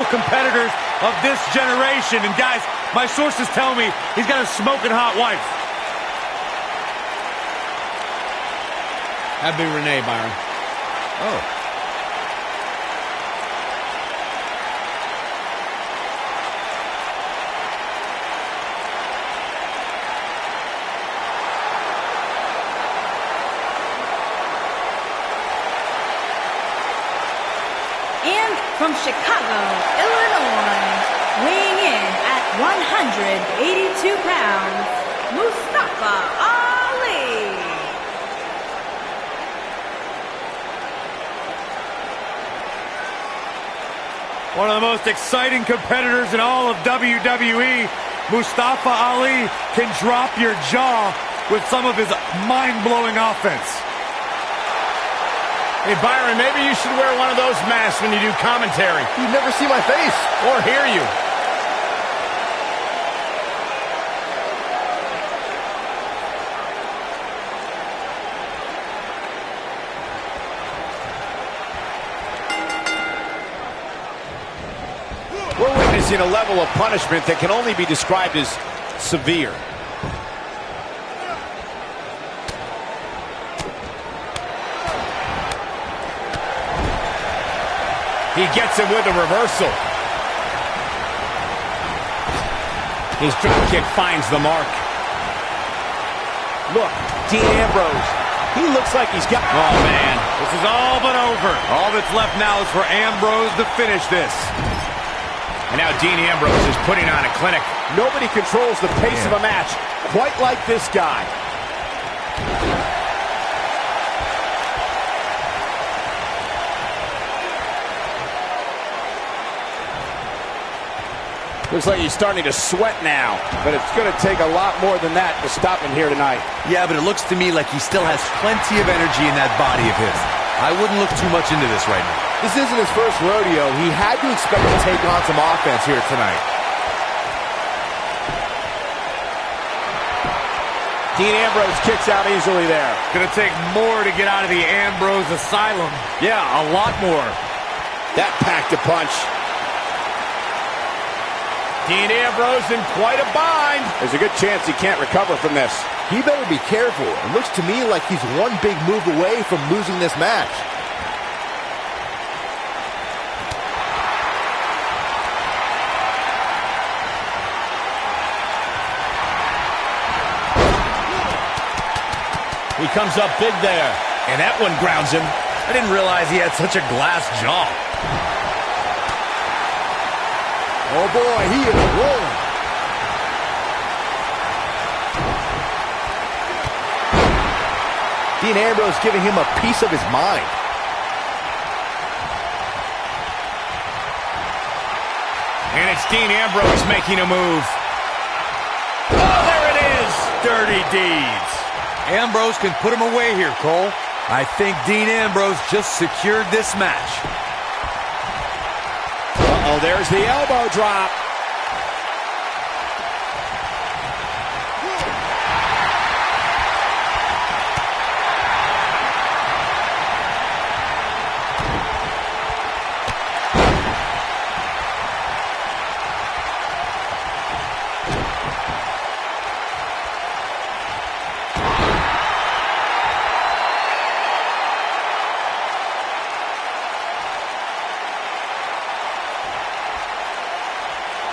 competitors of this generation. And guys, my sources tell me he's got a smoking hot wife. That'd be Renee, Byron. Oh. And from Chicago, Illinois, weighing in at 182 pounds, Mustafa Ali. One of the most exciting competitors in all of WWE, Mustafa Ali can drop your jaw with some of his mind-blowing offense. Hey, Byron, maybe you should wear one of those masks when you do commentary. You'd never see my face. Or hear you. We're witnessing a level of punishment that can only be described as severe. He gets him with a reversal. His drop kick finds the mark. Look, Dean Ambrose. He looks like he's got... Oh, man. This is all but over. All that's left now is for Ambrose to finish this. And now Dean Ambrose is putting on a clinic. Nobody controls the pace of a match quite like this guy. Looks like he's starting to sweat now, but it's going to take a lot more than that to stop him here tonight. Yeah, but it looks to me like he still has plenty of energy in that body of his. I wouldn't look too much into this right now. This isn't his first rodeo. He had to expect to take on some offense here tonight. Dean Ambrose kicks out easily there. Gonna take more to get out of the Ambrose asylum. Yeah, a lot more. That packed a punch. Dean Ambrose in quite a bind. There's a good chance he can't recover from this. He better be careful. It looks to me like he's one big move away from losing this match. He comes up big there. And that one grounds him. I didn't realize he had such a glass jaw. Oh boy, he is rolling. Dean Ambrose giving him a piece of his mind. And it's Dean Ambrose making a move. Oh, there it is. Dirty deeds. Ambrose can put him away here, Cole. I think Dean Ambrose just secured this match. Uh-oh, there's the elbow drop.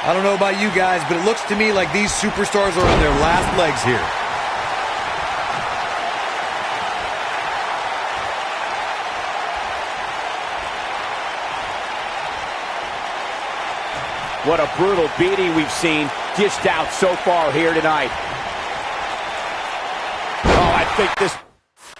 I don't know about you guys, but it looks to me like these superstars are on their last legs here. What a brutal beating we've seen dished out so far here tonight. Oh, I think this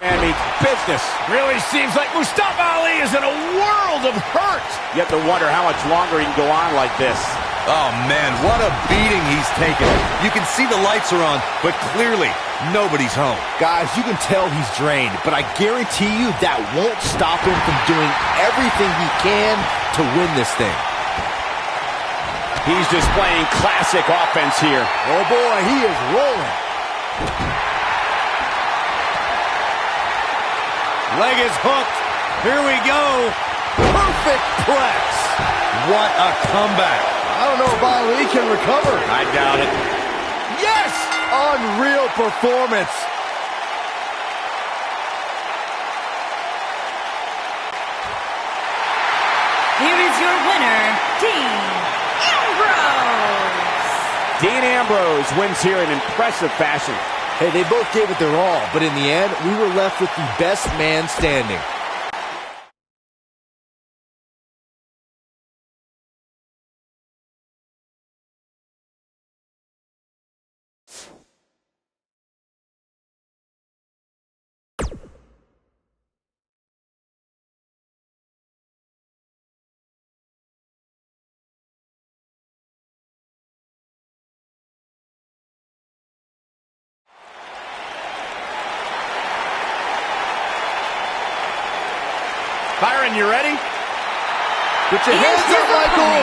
man means business. Really seems like Mustafa Ali is in a world of hurt. You have to wonder how much longer he can go on like this. Oh, man, what a beating he's taken. You can see the lights are on, but clearly nobody's home. Guys, you can tell he's drained, but I guarantee you that won't stop him from doing everything he can to win this thing. He's displaying classic offense here. Oh, boy, he is rolling. Leg is hooked. Here we go. Perfect press. what a comeback. I don't know if Ali can recover. I doubt it. Yes! Unreal performance. Here is your winner, Dean Ambrose. Dean Ambrose wins here in impressive fashion. Hey, they both gave it their all, but in the end, we were left with the best man standing. Byron, you ready? Put your hands up, Michael!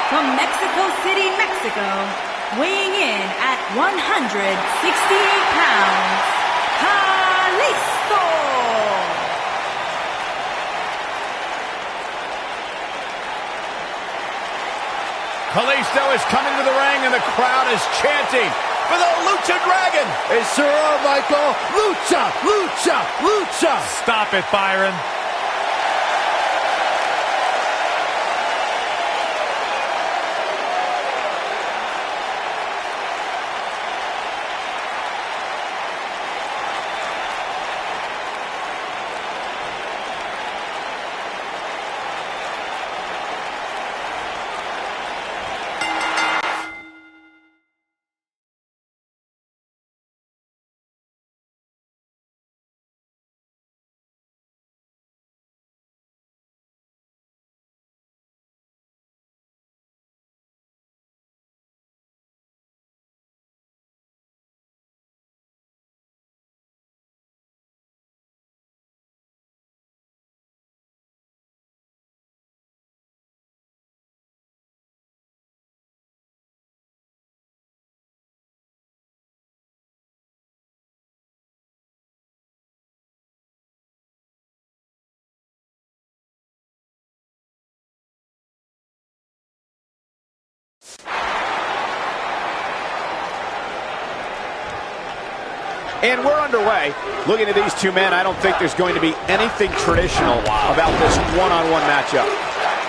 From Mexico City, Mexico, weighing in at 168 pounds, Kalisto! Kalisto is coming to the ring and the crowd is chanting for the Lucha Dragon. They sure are, Michael! Lucha! Lucha! Lucha! Stop it, Byron. And we're underway. Looking at these two men, I don't think there's going to be anything traditional about this one-on-one matchup.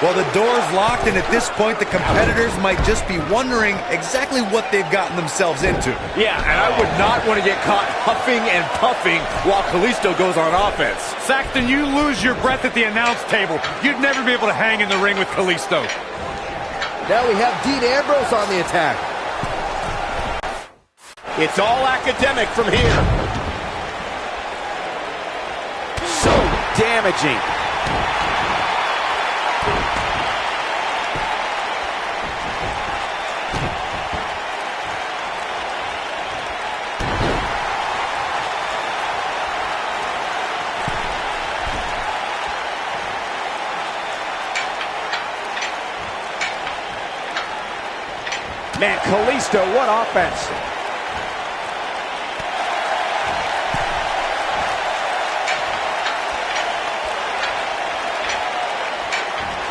Well, the door's locked, and at this point, the competitors might just be wondering exactly what they've gotten themselves into. Yeah, and I would not want to get caught huffing and puffing while Kalisto goes on offense. Saxton, you lose your breath at the announce table. You'd never be able to hang in the ring with Kalisto. Now we have Dean Ambrose on the attack. It's all academic from here. So damaging. Man, Kalisto, what offense.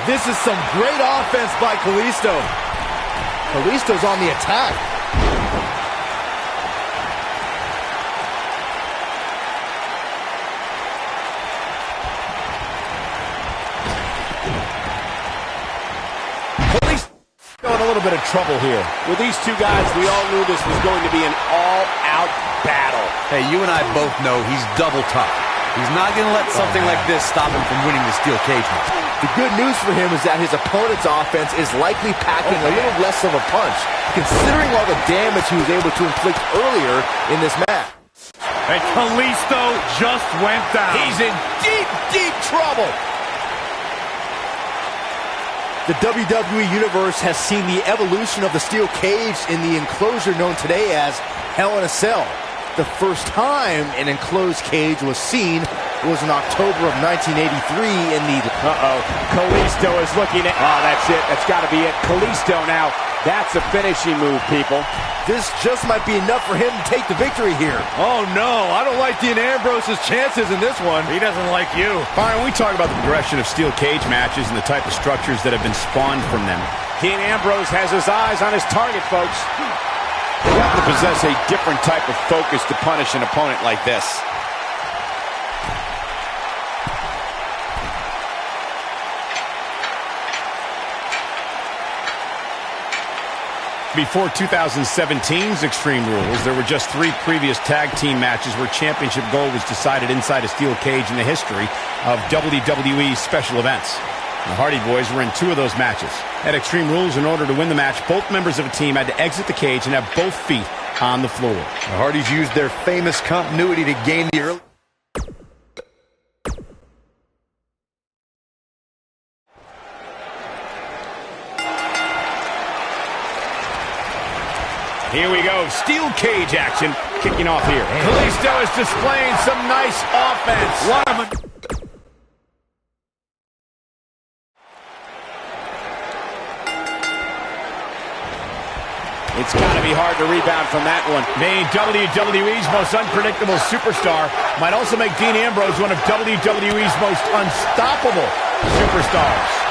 This is some great offense by Kalisto. Kalisto's on the attack. Kalisto in a little bit of trouble here. With these two guys, we all knew this was going to be an all-out battle. Hey, you and I both know he's double tough. He's not going to let something like this stop him from winning the steel cage match. The good news for him is that his opponent's offense is likely packing a little less of a punch, considering all the damage he was able to inflict earlier in this match. And Kalisto just went down. He's in deep, deep trouble. The WWE Universe has seen the evolution of the steel cage in the enclosure known today as Hell in a Cell. The first time an enclosed cage was seen was in October of 1983 in the... Kalisto is looking at... Oh, that's it. That's got to be it. Kalisto now. That's a finishing move, people. This just might be enough for him to take the victory here. Oh, no. I don't like Dean Ambrose's chances in this one. He doesn't like you. All right, when we talk about the progression of steel cage matches and the type of structures that have been spawned from them, Dean Ambrose has his eyes on his target, folks. You have to possess a different type of focus to punish an opponent like this. before 2017's Extreme Rules, there were just 3 previous tag team matches where championship gold was decided inside a steel cage in the history of WWE special events. The Hardy Boys were in 2 of those matches. At Extreme Rules, in order to win the match, both members of a team had to exit the cage and have both feet on the floor. The Hardys used their famous continuity to gain the early... Here we go, steel cage action kicking off here. Kalisto is displaying some nice offense. One of them. It's got to be hard to rebound from that one. Being WWE's most unpredictable superstar might also make Dean Ambrose one of WWE's most unstoppable superstars.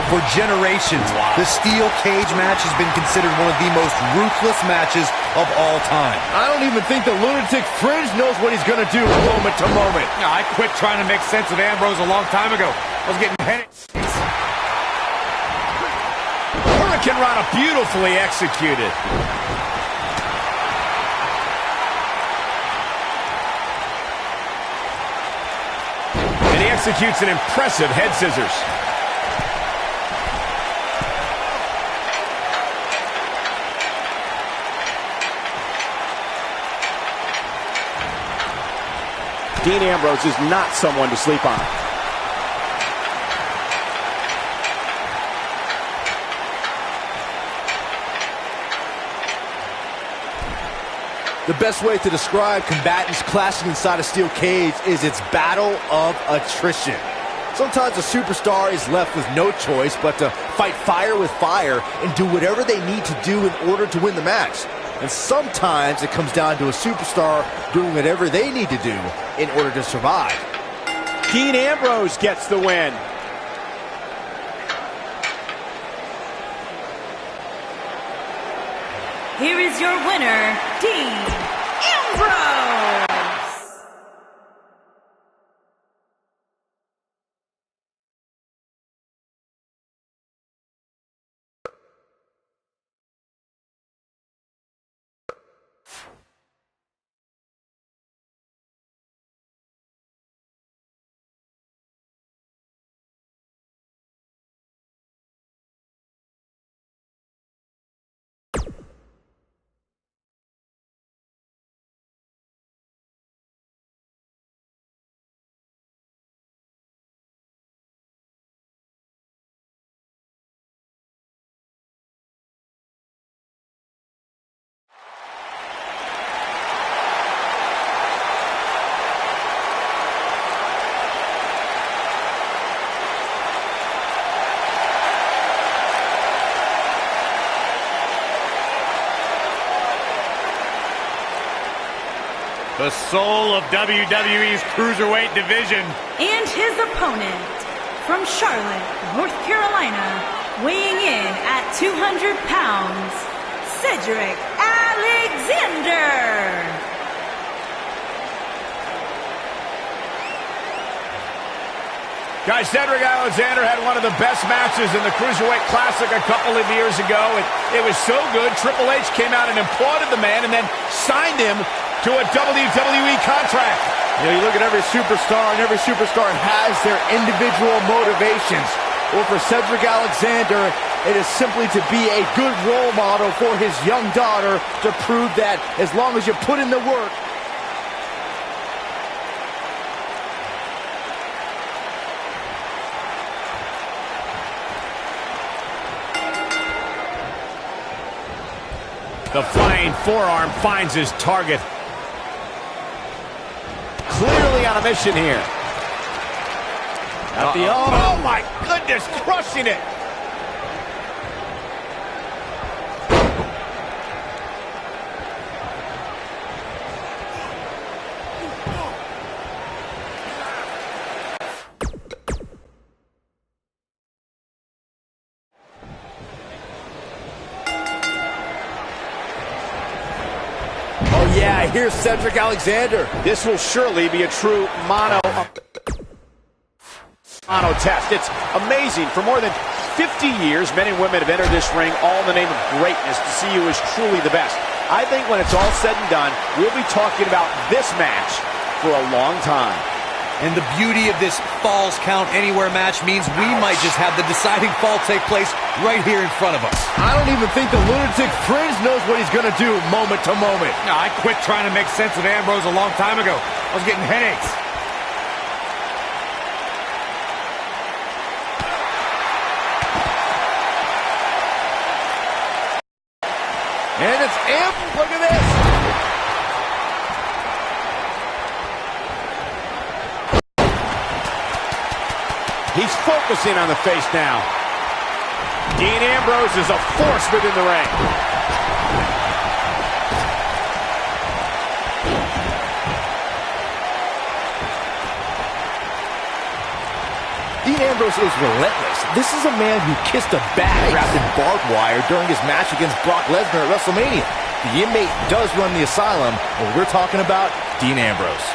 For generations, the steel cage match has been considered one of the most ruthless matches of all time. I don't even think the Lunatic Fringe knows what he's going to do moment to moment. I quit trying to make sense of Ambrose a long time ago. I was getting headaches. Hurricane Rana beautifully executed. And he executes an impressive head scissors. Dean Ambrose is not someone to sleep on. The best way to describe combatants clashing inside a steel cage is its battle of attrition. Sometimes a superstar is left with no choice but to fight fire with fire and do whatever they need to do in order to win the match. And sometimes it comes down to a superstar doing whatever they need to do in order to survive. Dean Ambrose gets the win. Here is your winner, Dean Ambrose. The soul of WWE's Cruiserweight division. And his opponent, from Charlotte, North Carolina, weighing in at 200 pounds, Cedric Alexander. Guys, Cedric Alexander had one of the best matches in the Cruiserweight Classic a couple of years ago. It was so good, Triple H came out and applauded the man and then signed him to a WWE contract. You know, you look at every superstar, and every superstar has their individual motivations. Well, for Cedric Alexander, it is simply to be a good role model for his young daughter to prove that as long as you put in the work, the flying forearm finds his target. Clearly on a mission here. At the Oh, my goodness, crushing it. Oh, yeah, here's Cedric Alexander. This will surely be a true mono test. It's amazing. For more than 50 years, men and women have entered this ring all in the name of greatness to see who is truly the best. I think when it's all said and done, we'll be talking about this match for a long time. And the beauty of this Falls Count Anywhere match means we might just have the deciding fall take place right here in front of us. I don't even think the Lunatic Fringe knows what he's going to do moment to moment. No, I quit trying to make sense of Ambrose a long time ago. I was getting headaches. And it's Ambrose. Look at this. He's focusing on the face now. Dean Ambrose is a force within the ring. Dean Ambrose is relentless. This is a man who kissed a bag wrapped in barbed wire during his match against Brock Lesnar at WrestleMania. The inmate does run the asylum, but we're talking about Dean Ambrose.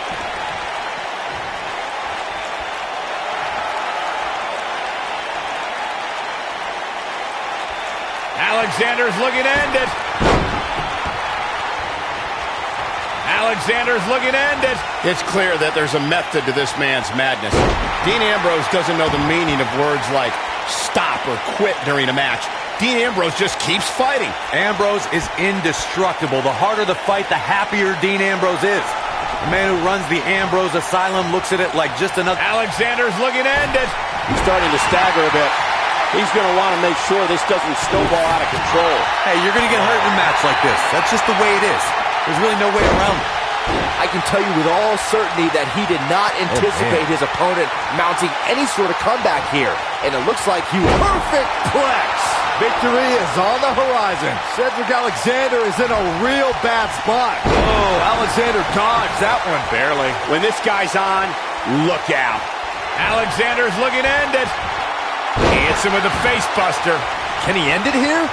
Alexander's looking to end it. Alexander's looking to end it. It's clear that there's a method to this man's madness. Dean Ambrose doesn't know the meaning of words like stop or quit during a match. Dean Ambrose just keeps fighting. Ambrose is indestructible. The harder the fight, the happier Dean Ambrose is. The man who runs the Ambrose Asylum looks at it like just another... Alexander's looking to end it. He's starting to stagger a bit. He's going to want to make sure this doesn't snowball out of control. Hey, you're going to get hurt in a match like this. That's just the way it is. There's really no way around it. I can tell you with all certainty that he did not anticipate his opponent mounting any sort of comeback here. And it looks like he... Perfect plex! Victory is on the horizon. Cedric Alexander is in a real bad spot. Oh, Alexander dodged that one barely. When this guy's on, look out. Alexander's looking to end it. He hits him with a face buster. Can he end it here?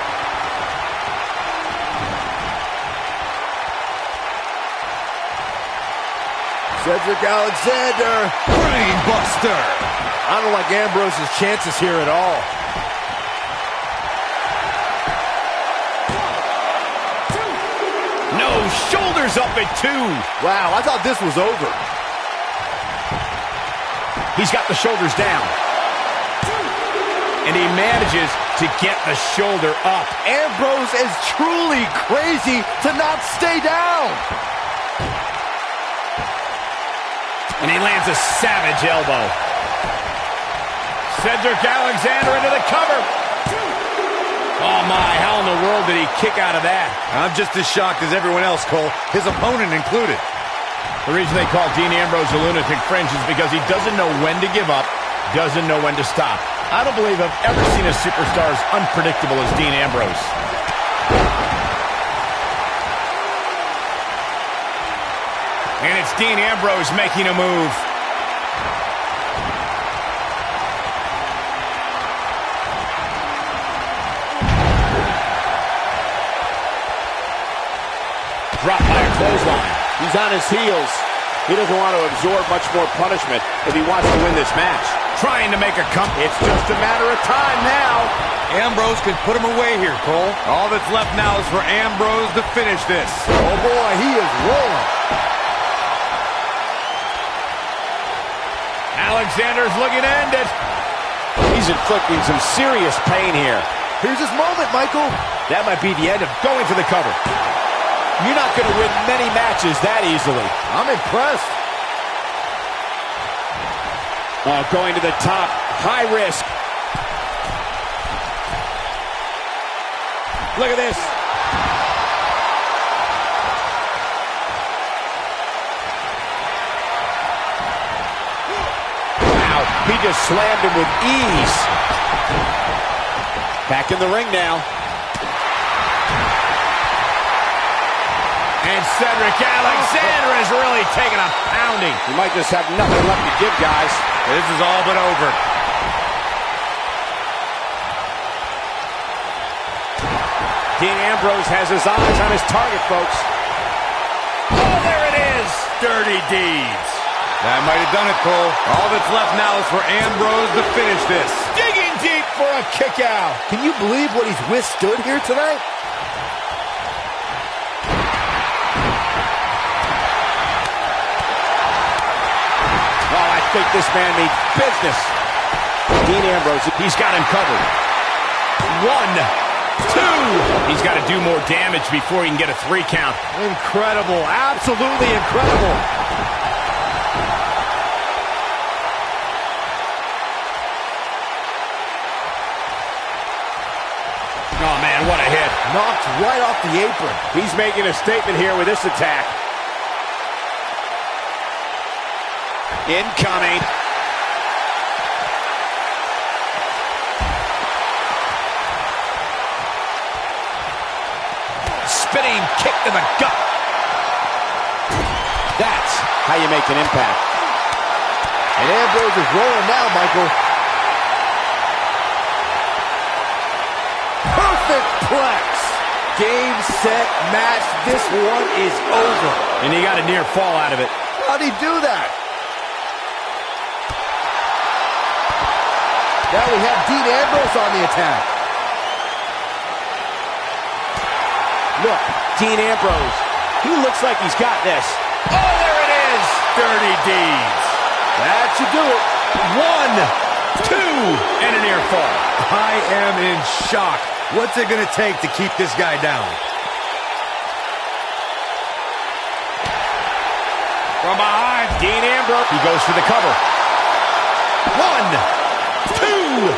Cedric Alexander. Brain buster. I don't like Ambrose's chances here at all. No, shoulders up at 2. Wow, I thought this was over. He's got the shoulders down. And he manages to get the shoulder up. Ambrose is truly crazy to not stay down. And he lands a savage elbow. Cedric Alexander into the cover. Oh my, how in the world did he kick out of that? I'm just as shocked as everyone else, Cole. His opponent included. The reason they call Dean Ambrose a lunatic fringe is because he doesn't know when to give up, doesn't know when to stop. I don't believe I've ever seen a superstar as unpredictable as Dean Ambrose. And it's Dean Ambrose making a move. Dropped by a clothesline. He's on his heels. He doesn't want to absorb much more punishment if he wants to win this match. Trying to make a comeback. It's just a matter of time now. Ambrose can put him away here, Cole. All that's left now is for Ambrose to finish this. Oh boy, he is rolling. Alexander's looking to end it. He's inflicting some serious pain here. Here's his moment, Michael. That might be the end of going for the cover. You're not going to win many matches that easily. I'm impressed. Going to the top, high risk. Look at this. He just slammed him with ease. Back in the ring now. And Cedric Alexander is really taking a pounding. He might just have nothing left to give, guys. This is all but over. Dean Ambrose has his eyes on his target, folks. Oh, there it is. Dirty deeds. That might have done it, Cole. All that's left now is for Ambrose to finish this. Digging deep for a kick out. Can you believe what he's withstood here tonight? Oh, I think this man means business. Dean Ambrose, he's got him covered. 1, 2. He's got to do more damage before he can get a 3 count. Incredible. Absolutely incredible. Oh, man, what a hit. Knocked right off the apron. He's making a statement here with this attack. Incoming. Spinning kick to the gut. That's how you make an impact. And Ambrose is rolling now, Michael. Perfect plex. Game, set, match. This one is over. And he got a near fall out of it. How'd he do that? Now we have Dean Ambrose on the attack. Look, Dean Ambrose. He looks like he's got this. Oh, there it is. Dirty deeds. That should do it. 1, 2, and a near fall. I am in shock. What's it going to take to keep this guy down? From behind, Dean Ambrose. He goes for the cover. 1, 2,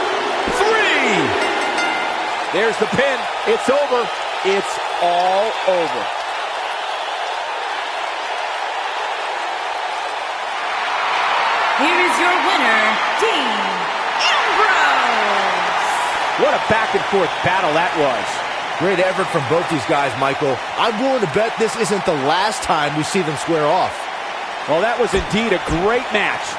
3. There's the pin. It's over. It's all over. Here is your winner, Dean Ambrose. What a back-and-forth battle that was. Great effort from both these guys, Michael. I'm willing to bet this isn't the last time we see them square off. Well, that was indeed a great match.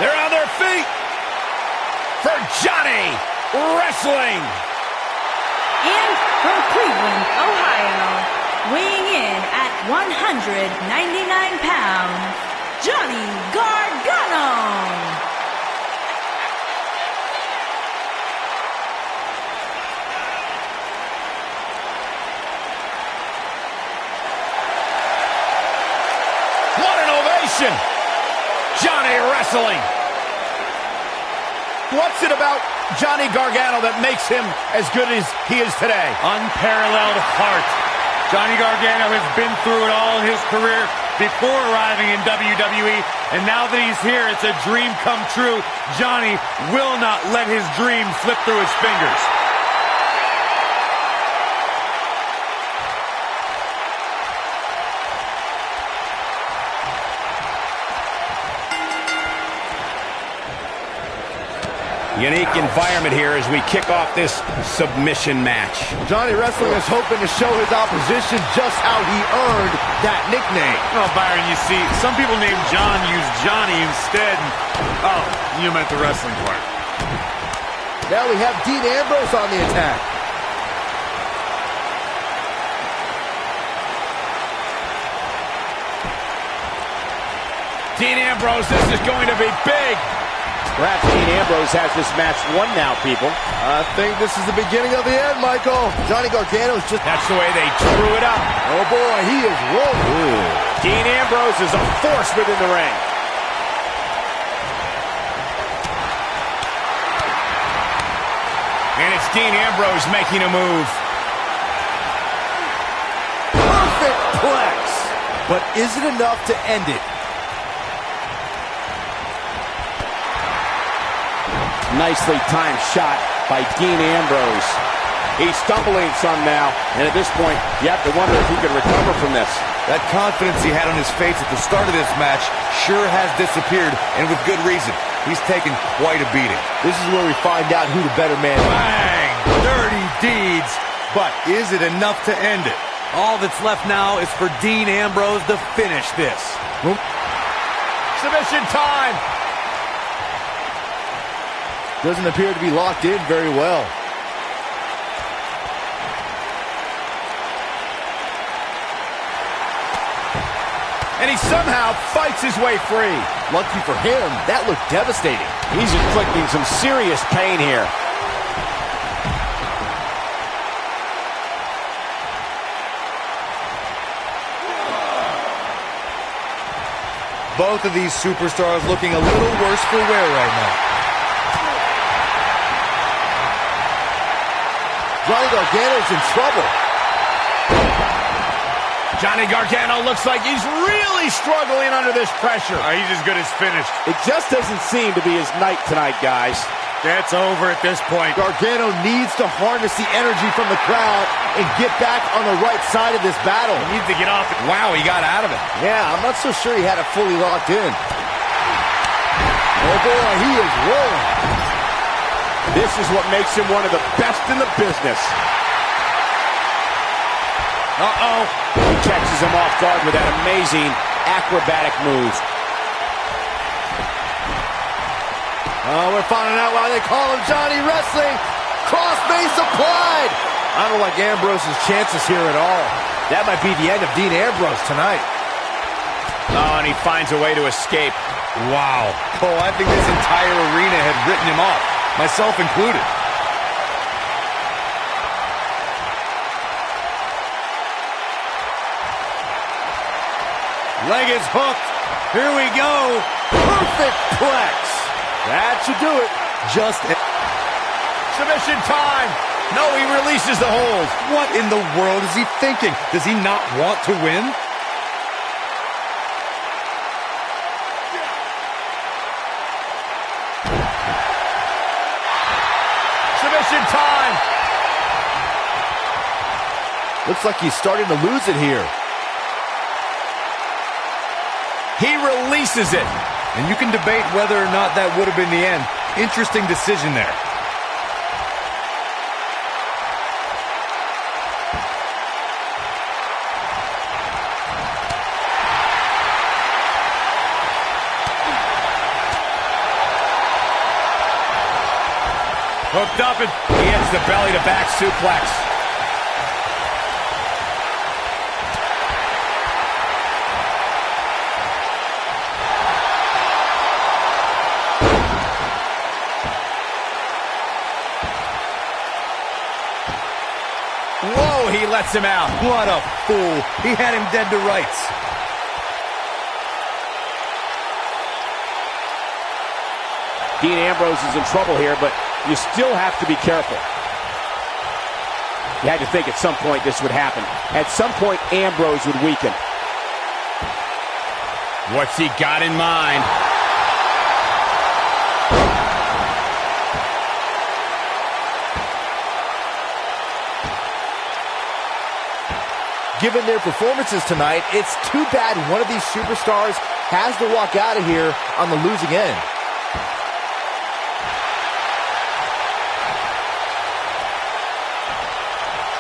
They're on their feet for Johnny Wrestling. And from Cleveland, Ohio, weighing in at 199 pounds, Johnny Gargano. What an ovation. Johnny Wrestling. What's it about Johnny Gargano that makes him as good as he is today? Unparalleled heart. Johnny Gargano has been through it all in his career before arriving in WWE, and now that he's here, it's a dream come true. Johnny will not let his dream slip through his fingers. Unique environment here as we kick off this submission match. Johnny Wrestling is hoping to show his opposition just how he earned that nickname. Well, Byron, you see, some people named John use Johnny instead. Oh, you meant the wrestling part. Now we have Dean Ambrose on the attack. Dean Ambrose, this is going to be big. Perhaps Dean Ambrose has this match won now, people. I think this is the beginning of the end, Michael. Johnny Gargano's just... That's the way they drew it up. Oh, boy, he is rolling. Ooh. Dean Ambrose is a force within the ring. And it's Dean Ambrose making a move. Perfect plex. But is it enough to end it? Nicely timed shot by Dean Ambrose. He's stumbling some now, and at this point, you have to wonder if he could recover from this. That confidence he had on his face at the start of this match sure has disappeared, and with good reason. He's taken quite a beating. This is where we find out who the better man is. Bang! Dirty deeds. But is it enough to end it? All that's left now is for Dean Ambrose to finish this. Submission time! Doesn't appear to be locked in very well. And he somehow fights his way free. Lucky for him, that looked devastating. He's inflicting some serious pain here. Both of these superstars looking a little worse for wear right now. Johnny Gargano's in trouble. Johnny Gargano looks like he's really struggling under this pressure. He's as good as finished. It just doesn't seem to be his night tonight, guys. That's over at this point. Gargano needs to harness the energy from the crowd and get back on the right side of this battle. He needs to get off it. Wow, he got out of it. Yeah, I'm not so sure he had it fully locked in. Oh boy, he is rolling. This is what makes him one of the best in the business. Uh-oh. He catches him off guard with that amazing acrobatic move. Oh, we're finding out why they call him Johnny Wrestling. Crossface applied. I don't like Ambrose's chances here at all. That might be the end of Dean Ambrose tonight. Oh, and he finds a way to escape. Wow. Cole, I think this entire arena had written him off, myself included. Leg is hooked. Here we go. Perfect plex. That should do it. Just Submission time. No, he releases the hold. what in the world is he thinking? Does he not want to win? Submission time. Looks like he's starting to lose it here. He releases it. And you can debate whether or not that would have been the end. Interesting decision there. Hooked up and he hits the belly-to-back suplex. Whoa, he lets him out. What a fool. He had him dead to rights. Dean Ambrose is in trouble here, but you still have to be careful. You had to think at some point this would happen. At some point, Ambrose would weaken. What's he got in mind? Given their performances tonight, it's too bad one of these superstars has to walk out of here on the losing end.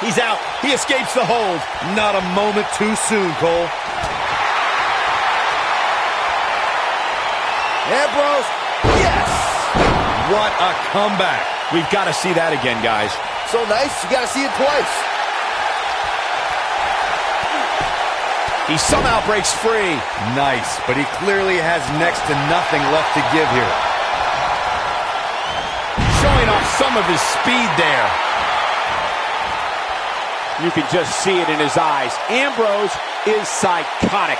He's out. He escapes the hold. Not a moment too soon, Cole. Ambrose, yes! What a comeback. We've got to see that again, guys. So nice, you got to see it twice. He somehow breaks free. Nice, but he clearly has next to nothing left to give here. Showing off some of his speed there. You can just see it in his eyes. Ambrose is psychotic.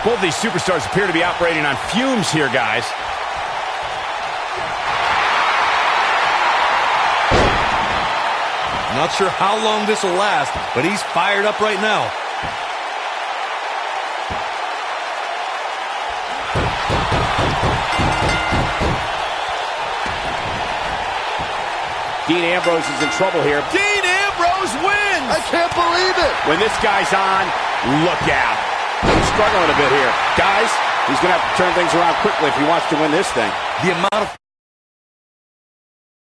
Both these superstars appear to be operating on fumes here, guys. Not sure how long this will last, but he's fired up right now. Dean Ambrose is in trouble here. Dean Ambrose wins! I can't believe it! When this guy's on, look out. He's struggling a bit here. Guys, he's going to have to turn things around quickly if he wants to win this thing. The amount of